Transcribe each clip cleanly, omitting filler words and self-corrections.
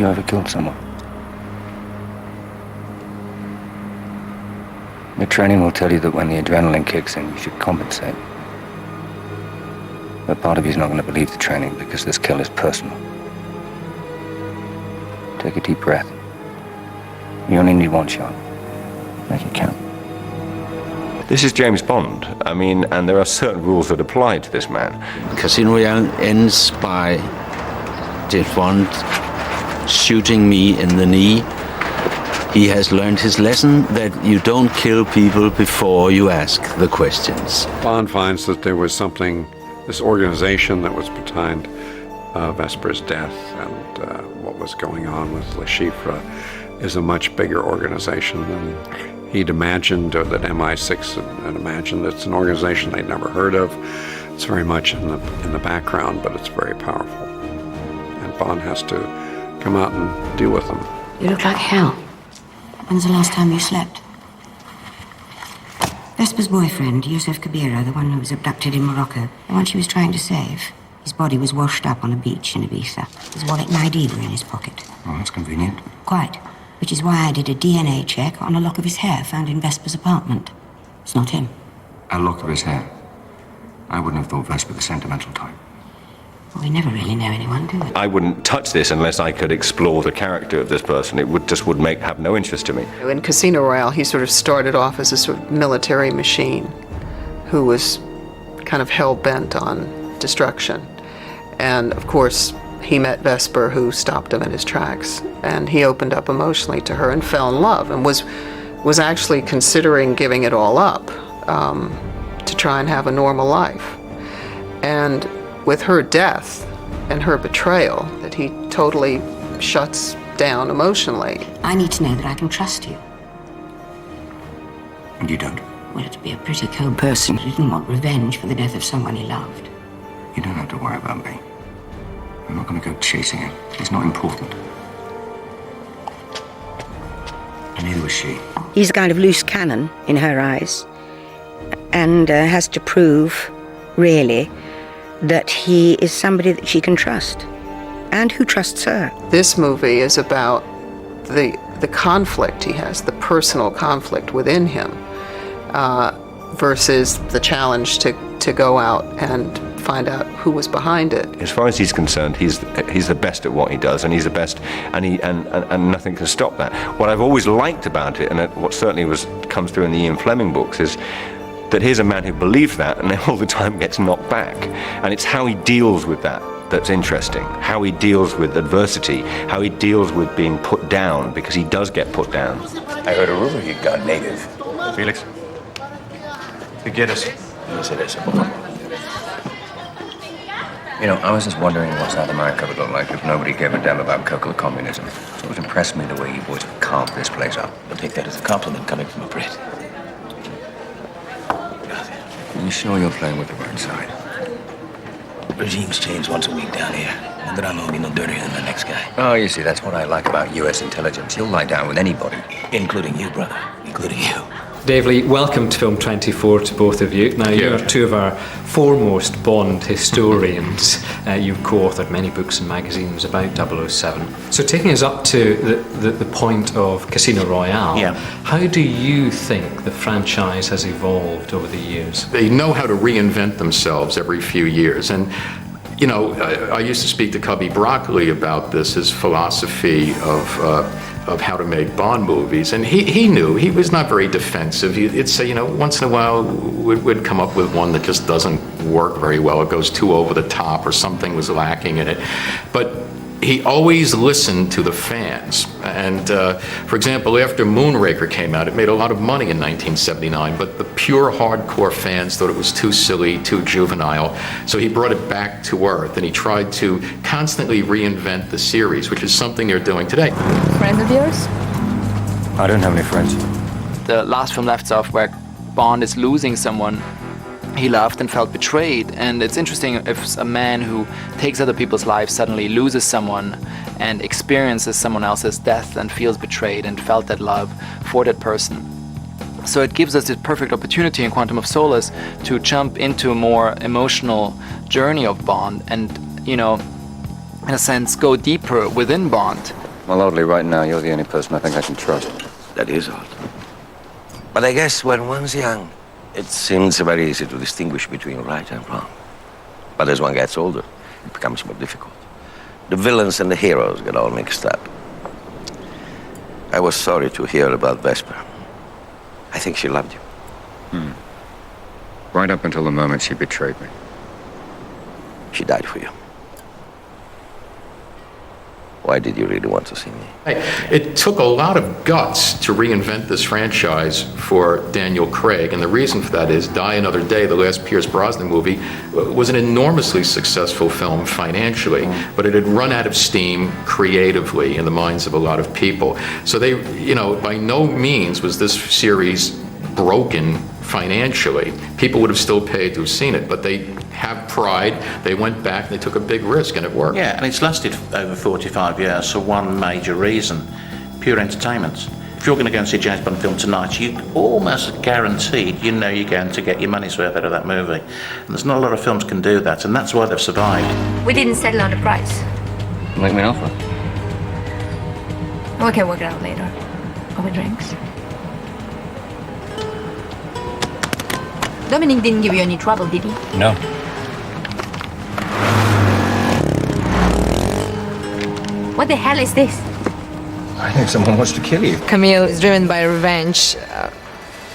you ever killed someone? Your training will tell you that when the adrenaline kicks in, you should compensate. But part of you is not going to believe the training because this kill is personal. Take a deep breath. You only need one shot. Make it count. This is James Bond. I mean, and there are certain rules that apply to this man. Casino Royale ends by James Bond shooting me in the knee. He has learned his lesson that you don't kill people before you ask the questions. Bond finds that there was something, this organization that was behind Vesper's death and what was going on with Le Chiffre is a much bigger organization than he'd imagined, or that MI6 had imagined. It's an organization they'd never heard of. It's very much in the background, but it's very powerful. And Bond has to come out and deal with them. You look like hell. When's the last time you slept? Vesper's boyfriend, Yusuf Kabira, the one who was abducted in Morocco, the one she was trying to save, his body was washed up on a beach in Ibiza. His wallet and ID were in his pocket. Oh, that's convenient. Quite. Which is why I did a DNA check on a lock of his hair found in Vesper's apartment. It's not him. A lock of his hair. I wouldn't have thought Vesper the sentimental type. Well, we never really know anyone, do we? I wouldn't touch this unless I could explore the character of this person. It would have no interest to me. In Casino Royale, he sort of started off as a sort of military machine who was kind of hell-bent on destruction. And, of course, he met Vesper, who stopped him in his tracks. And he opened up emotionally to her and fell in love and was actually considering giving it all up to try and have a normal life. And with her death and her betrayal, that he totally shuts down emotionally. I need to know that I can trust you. And you don't? Well, to be a pretty cold person who didn't want revenge for the death of someone he loved. You don't have to worry about me. I'm not going to go chasing him. He's not important. And neither was she. He's a kind of loose cannon in her eyes, and has to prove, really, that he is somebody that she can trust, and who trusts her. This movie is about the conflict he has, the personal conflict within him, versus the challenge to go out and find out who was behind it. As far as he's concerned, he's the best at what he does, and he's the best, and nothing can stop that. What I've always liked about it, and what certainly comes through in the Ian Fleming books, is that here's a man who believes that and all the time gets knocked back. And it's how he deals with that that's interesting. How he deals with adversity, how he deals with being put down, because he does get put down. I heard a rumor you'd gone native. Felix, to get us. Yes, it is. You know, I was just wondering what South America would look like if nobody gave a damn about cocoa communism. So it impressed me the way you boys have carved this place up. I'll take that as a compliment coming from a Brit. Are you sure you're playing with the right side? Regimes change once a week down here. Mandrano will be no dirtier than the next guy. Oh, you see, that's what I like about U.S. intelligence. You'll lie down with anybody. Including you, brother. Including you. Dave Lee, welcome to Film 24 to both of you. Now, you're two of our foremost Bond historians. You've co-authored many books and magazines about 007. So taking us up to the point of Casino Royale, how do you think the franchise has evolved over the years? They know how to reinvent themselves every few years. And, you know, I used to speak to Cubby Broccoli about this, his philosophy of how to make Bond movies, and he knew. He was not very defensive. He'd say, you know, once in a while we'd come up with one that just doesn't work very well. It goes too over the top, or something was lacking in it. But he always listened to the fans. And for example, after Moonraker came out, it made a lot of money in 1979, but the pure hardcore fans thought it was too silly, too juvenile. So he brought it back to earth, and he tried to constantly reinvent the series, which is something they're doing today. Friend of yours? I don't have any friends. The last film left off where Bond is losing someone he loved and felt betrayed. And it's interesting if a man who takes other people's lives suddenly loses someone and experiences someone else's death and feels betrayed and felt that love for that person. So it gives us the perfect opportunity in Quantum of Solace to jump into a more emotional journey of Bond and, you know, in a sense, go deeper within Bond Well, oddly, right now, you're the only person I think I can trust. That is odd. But I guess when one's young, it seems very easy to distinguish between right and wrong. But as one gets older, it becomes more difficult. The villains and the heroes get all mixed up. I was sorry to hear about Vesper. I think she loved you. Right up until the moment she betrayed me. She died for you. Why did you really want to see me? It took a lot of guts to reinvent this franchise for Daniel Craig, and the reason for that is Die Another Day, the last Pierce Brosnan movie, was an enormously successful film financially, but it had run out of steam creatively in the minds of a lot of people. So they, by no means was this series broken financially. People would have still paid to have seen it, but they have pride. They went back and they took a big risk, and it worked. Yeah, and it's lasted over 45 years for one major reason: pure entertainment. If you're going to go and see a James Bond film tonight, you almost guaranteed you're going to get your money's worth out of that movie. And there's not a lot of films can do that, and that's why they've survived. We didn't settle on a price. Make me an offer. We can work it out later. Over drinks. Dominic didn't give you any trouble, did he? No. What the hell is this? I think someone wants to kill you. Camille is driven by revenge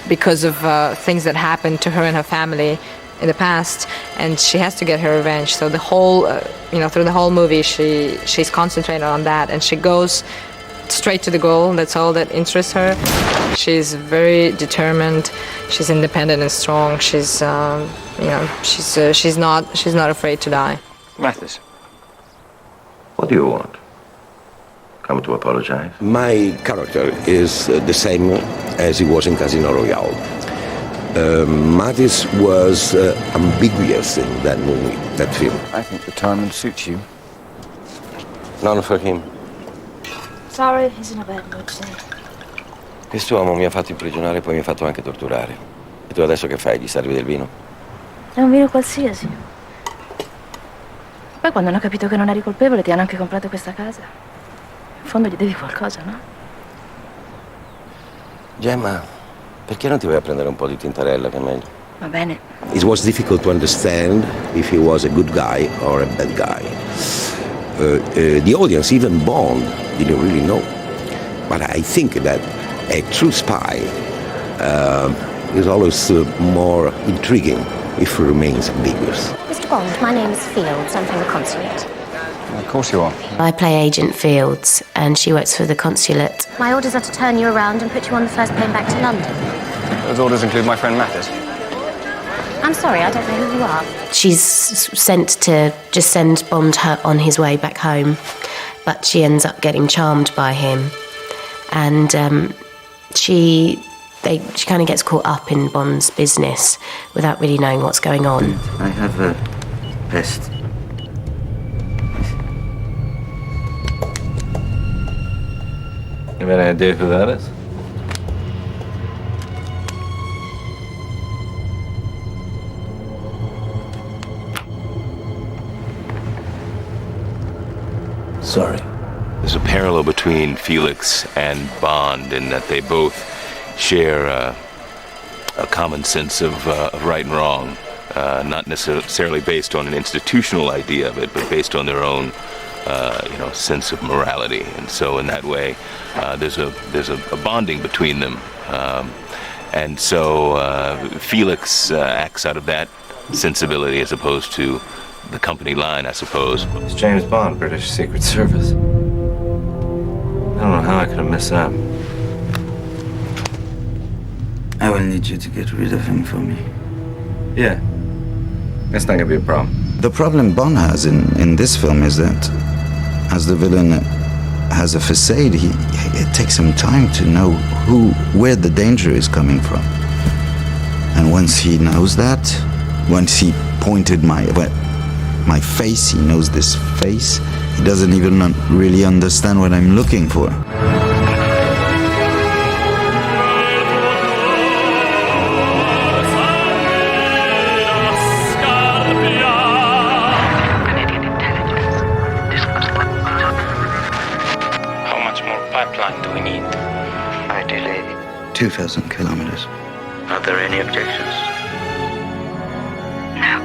because of things that happened to her and her family in the past, and she has to get her revenge. So the whole, through the whole movie, she's concentrated on that, and she goes straight to the goal. That's all that interests her. She's very determined. She's independent and strong. She's not afraid to die. Mathis. What do you want? Come to apologize? My character is the same as he was in Casino Royale. Mattis was ambiguous in that movie, that film. I think the timing suits you. None for him. Sorry, he's in a bad mood today. Quest'uomo mi ha fatto imprigionare e poi mi ha fatto anche torturare. E tu adesso che fai? Gli servi del vino? È un vino qualsiasi. Poi quando hanno capito che non eri colpevole ti hanno anche comprato questa casa. In fondo gli devi qualcosa, no? Gemma, perché non ti vai a prendere un po' di tintarella che è meglio? Va bene. It was difficult to understand if he was a good guy or a bad guy. The audience, even Bond, didn't really know. But I think that a true spy is always more intriguing if he remains ambiguous. Mr. Bond, my name is Fields. I'm from the consulate. Of course you are. I play Agent Fields, and she works for the consulate. My orders are to turn you around and put you on the first plane back to London. Those orders include my friend Mathis. I'm sorry, I don't know who you are. She's sent to just send Bond her on his way back home, but she ends up getting charmed by him, and she kind of gets caught up in Bond's business without really knowing what's going on. I have a pest. You have any idea who that is? Sorry. There's a parallel between Felix and Bond in that they both share a common sense of right and wrong, not necessarily based on an institutional idea of it, but based on their own sense of morality. And so in that way, there's a bonding between them. And so Felix acts out of that sensibility as opposed to the company line, I suppose. It's James Bond, British Secret Service. I don't know how I could have missed that. I will need you to get rid of him for me. Yeah. That's not gonna be a problem. The problem Bond has in this film is that as the villain has a facade, it takes him time to know where the danger is coming from. And once he knows that, once he pointed my face, he knows this face, he doesn't even really understand what I'm looking for. 2,000 kilometers. Are there any objections? No.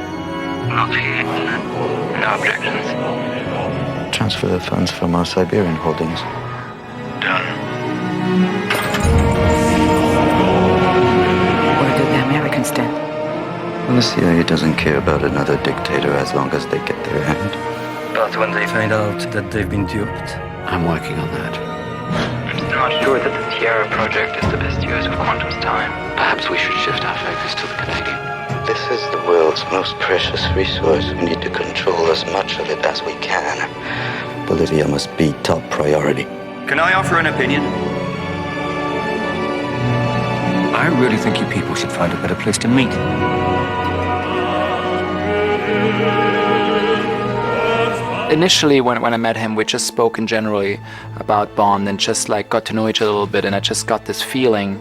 Not here. No objections. Transfer the funds from our Siberian holdings. Done. What did the Americans do? Well, the CIA doesn't care about another dictator as long as they get their end. But when they find out that they've been duped? I'm working on that. I'm still not sure that the Tierra project is the best use of Quantum's time. Perhaps we should shift our focus to the Canadian. This is the world's most precious resource. We need to control as much of it as we can. Bolivia must be top priority. Can I offer an opinion? I really think you people should find a better place to meet. Initially, when I met him, we just spoken generally about Bond and just like got to know each other a little bit, and I just got this feeling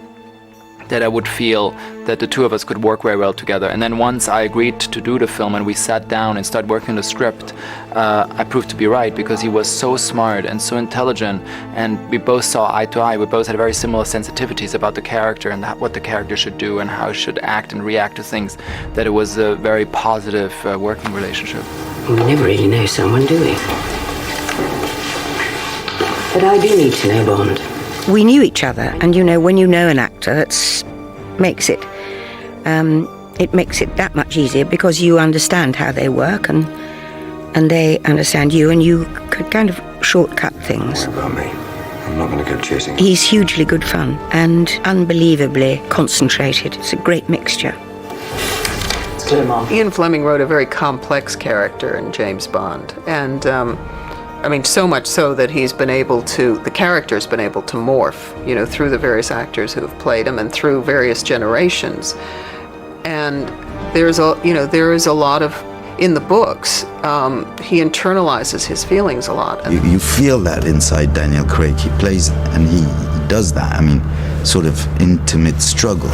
that I would feel that the two of us could work very well together. And then once I agreed to do the film and we sat down and started working on the script, I proved to be right, because he was so smart and so intelligent, and we both saw eye to eye. We both had very similar sensitivities about the character and what the character should do and how it should act and react to things, that it was a very positive working relationship. We never really know someone, do we? But I do need to know Bond. We knew each other, and when you know an actor, it makes it that much easier, because you understand how they work and they understand you, and you could kind of shortcut things. Don't worry about me. I'm not going to go chasing. He's hugely good fun and unbelievably concentrated. It's a great mixture. Ian Fleming wrote a very complex character in James Bond, and so much so that the character's been able to morph, through the various actors who have played him and through various generations. And there is a lot of, in the books, he internalizes his feelings a lot. You feel that inside Daniel Craig. He plays and he does that. Sort of intimate struggle.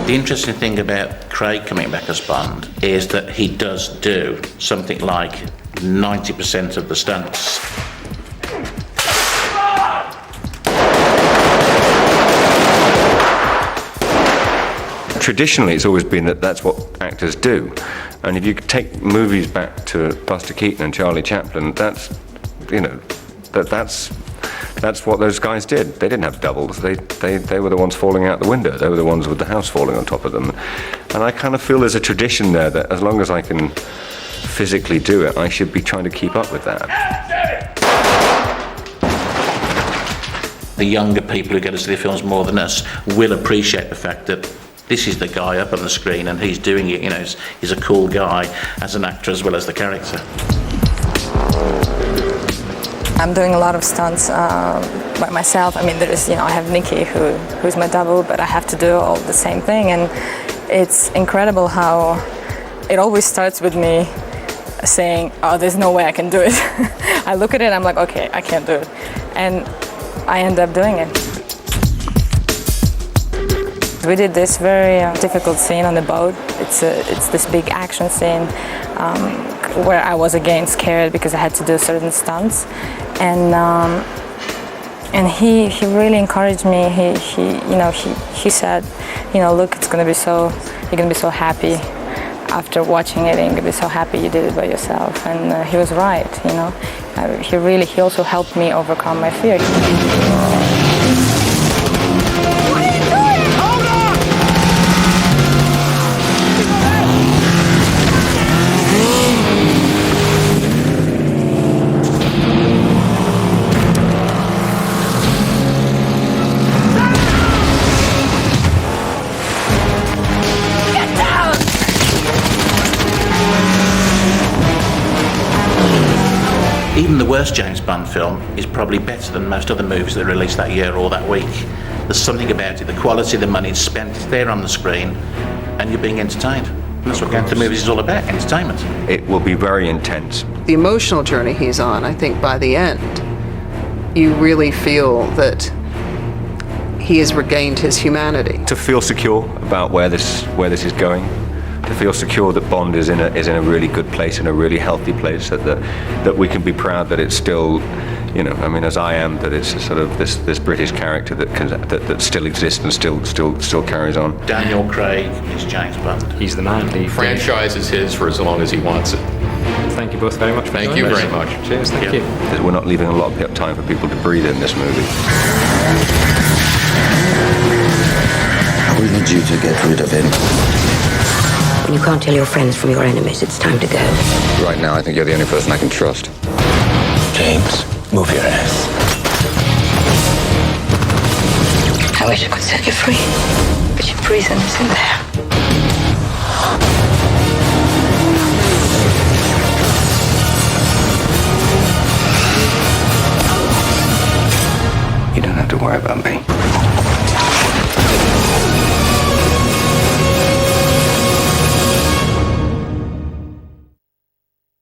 The interesting thing about Craig coming back as Bond is that he does do something like 90% of the stunts. Traditionally, it's always been that that's what actors do. And if you take movies back to Buster Keaton and Charlie Chaplin, that's what those guys did. They didn't have doubles. They were the ones falling out the window. They were the ones with the house falling on top of them. And I kind of feel there's a tradition there that as long as I can physically do it, I should be trying to keep up with that. The younger people who go to see the films more than us will appreciate the fact that this is the guy up on the screen and he's doing it, he's a cool guy as an actor as well as the character. I'm doing a lot of stunts by myself. I have Nikki who's my double, but I have to do all the same thing, and it's incredible how it always starts with me saying, oh, there's no way I can do it. I look at it, I'm like, okay, I can't do it, and I end up doing it. We did this very difficult scene on the boat. It's this big action scene where I was again scared because I had to do certain stunts, and he really encouraged me. He said, look, you're gonna be so happy after watching it, and you're gonna be so happy you did it by yourself. And he was right. He also helped me overcome my fear. Even the worst James Bond film is probably better than most other movies that are released that year or that week. There's something about it, the quality of the money spent is there on the screen, and you're being entertained. That's what going to movies is all about, entertainment. It will be very intense. The emotional journey he's on, I think by the end, you really feel that he has regained his humanity. To feel secure about where this is going, to feel secure that Bond is in a really good place, in a really healthy place, that we can be proud that it's still, you know, I mean, as I am, that it's a sort of this British character that still exists and still carries on. Daniel Craig is James Bond. He's the man. The franchise is his for as long as he wants it. Thank you both very much. Thank you very much. Cheers. Thank you. We're not leaving a lot of time for people to breathe in this movie. We need you to get rid of him. When you can't tell your friends from your enemies, it's time to go. Right now, I think you're the only person I can trust. James, move your ass. I wish I could set you free, but your prison is in there. You don't have to worry about me.